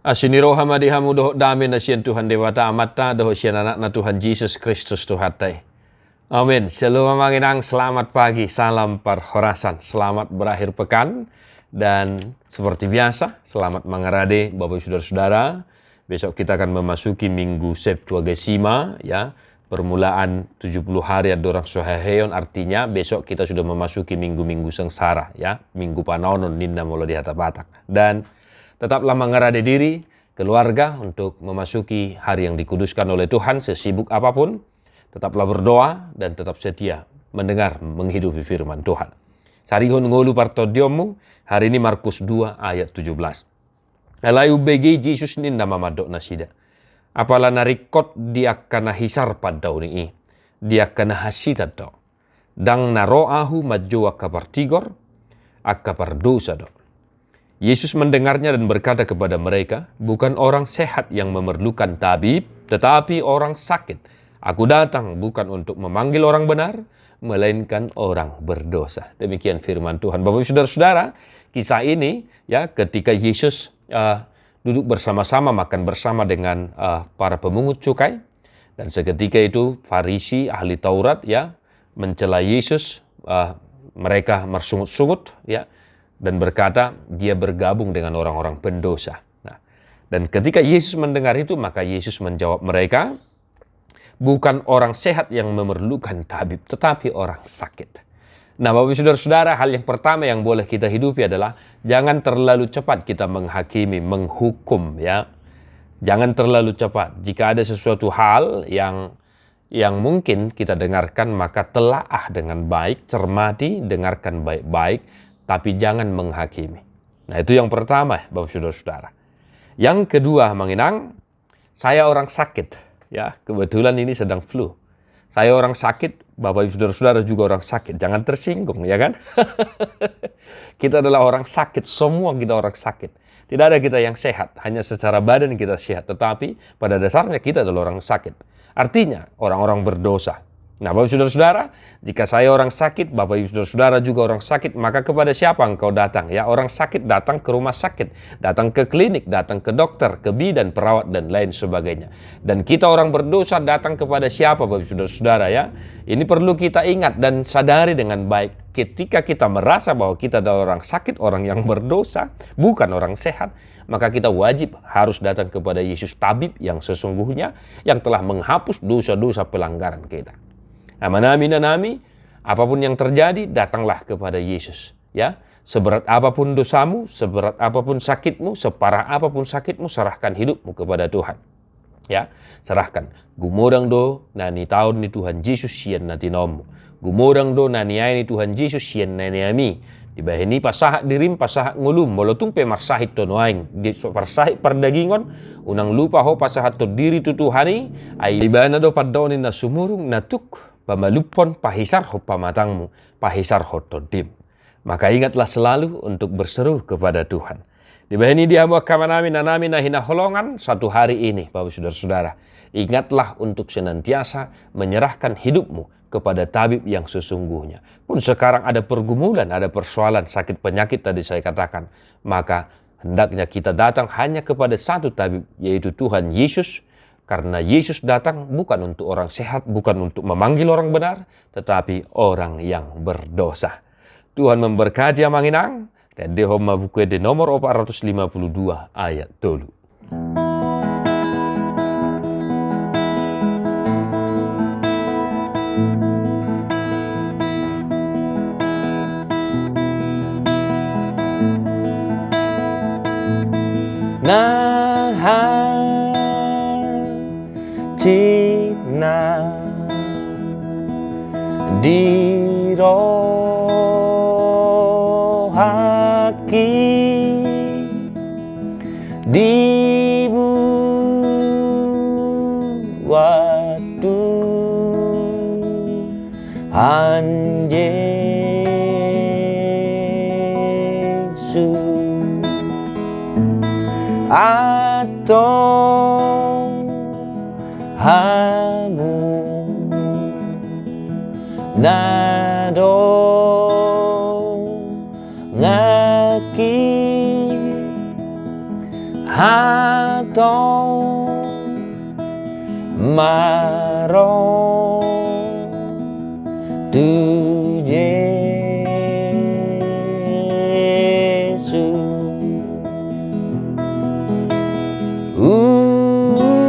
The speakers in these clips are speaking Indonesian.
Asiniro hamadihamu doho dami na siyan Tuhan Dewata amata doho siyan anak na Tuhan Yesus Kristus Tuhatai. Amin. Shalom manginang, selamat pagi, salam perhorasan, selamat berakhir pekan. Dan seperti biasa, selamat mengarade Bapak Saudara-saudara. Besok kita akan memasuki minggu Septuagesima, ya. Permulaan 70 hari adorang soheheon, artinya besok kita sudah memasuki minggu-minggu sengsara, ya. Minggu panonon ninda mula di hata Batak. Dan tetaplah mengarade diri, keluarga untuk memasuki hari yang dikuduskan oleh Tuhan sesibuk apapun. Tetaplah berdoa dan tetap setia mendengar, menghidupi firman Tuhan. Sarihon ngolu partodiomu, hari ini Markus 2 ayat 17. Alayu begi Jesus ninda mamadok nasida. Apala narikot dia kana hisar padau ni dia kana hasita do. Dang naroahu majoa kapartigor, akapardosa do. Yesus mendengarnya dan berkata kepada mereka, bukan orang sehat yang memerlukan tabib, tetapi orang sakit. Aku datang bukan untuk memanggil orang benar, melainkan orang berdosa. Demikian firman Tuhan. Bapak Saudara-saudara, kisah ini ya ketika Yesus duduk bersama-sama, makan bersama dengan para pemungut cukai. Dan seketika itu Farisi, ahli Taurat ya mencela Yesus, mereka mersungut-sungut ya. Dan berkata dia bergabung dengan orang-orang pendosa. Nah, dan ketika Yesus mendengar itu, maka Yesus menjawab mereka, bukan orang sehat yang memerlukan tabib, tetapi orang sakit. Nah, Bapak Saudara-saudara, hal yang pertama yang boleh kita hidupi adalah jangan terlalu cepat kita menghakimi, menghukum, ya. Jangan terlalu cepat. Jika ada sesuatu hal yang mungkin kita dengarkan, maka telaah dengan baik, cermati, dengarkan baik-baik, tapi jangan menghakimi. Nah, itu yang pertama, Bapak Saudara-saudara. Yang kedua, menginang, saya orang sakit. Ya, kebetulan ini sedang flu. Saya orang sakit, Bapak Saudara-saudara juga orang sakit. Jangan tersinggung, ya kan? Kita adalah orang sakit, semua kita orang sakit. Tidak ada kita yang sehat, hanya secara badan kita sehat. Tetapi pada dasarnya kita adalah orang sakit. Artinya, orang-orang berdosa. Nah, Bapak Saudara-saudara, jika saya orang sakit, Bapak Ibu Saudara-saudara juga orang sakit, maka kepada siapa engkau datang? Ya, orang sakit datang ke rumah sakit, datang ke klinik, datang ke dokter, ke bidan, perawat, dan lain sebagainya. Dan kita orang berdosa datang kepada siapa, Bapak Ibu Saudara-saudara ya? Ini perlu kita ingat dan sadari dengan baik. Ketika kita merasa bahwa kita adalah orang sakit, orang yang berdosa, bukan orang sehat, maka kita wajib harus datang kepada Yesus tabib yang sesungguhnya, yang telah menghapus dosa-dosa pelanggaran kita. Amanami, apapun yang terjadi, datanglah kepada Yesus. Ya, seberat apapun dosamu, seberat apapun sakitmu, separah apapun sakitmu, serahkan hidupmu kepada Tuhan. Ya, serahkan. Gumorang do nani taon ni Tuhan Yesus sian na tinomu. Gumorang do nani ay ni Tuhan Yesus sian na niami. Di bahini pasahat dirim pasahat ngulum molotung pe marsahit to noaing di parsahit perdagingon unang lupa ho pasahat to diri tu Tuhani ay ibana do paddonin na sumurung natuk pamalupon pahisar ho pamatangmu, pahisar ho todim. Maka ingatlah selalu untuk berseru kepada Tuhan. Di bahini dia buat kamanami nanami nahina holongan satu hari ini, Bapak Saudara-saudara. Ingatlah untuk senantiasa menyerahkan hidupmu kepada tabib yang sesungguhnya. Pun sekarang ada pergumulan, ada persoalan, sakit penyakit tadi saya katakan. Maka hendaknya kita datang hanya kepada satu tabib, yaitu Tuhan Yesus. Karena Yesus datang bukan untuk orang sehat, bukan untuk memanggil orang benar, tetapi orang yang berdosa. Tuhan memberkati manginang, dan dehoma buku de nomor 452 ayat 3. Cina di rohaki dibuatu Yesu atau hamu nado ngaki Hatong maro tu Yesus urini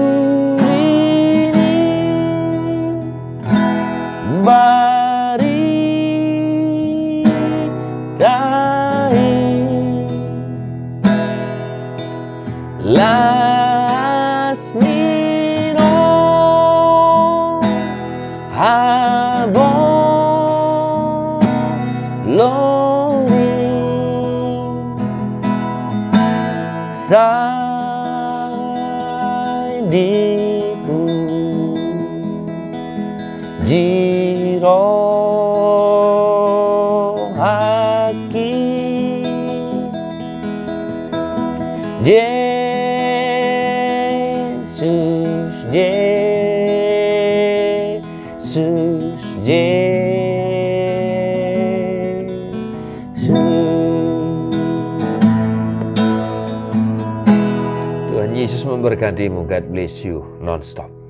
bari las nino habon lori sai diku jiro haki Yesus, Yesus, Yesus. Tuhan Yesus memberkatimu. God bless you non-stop.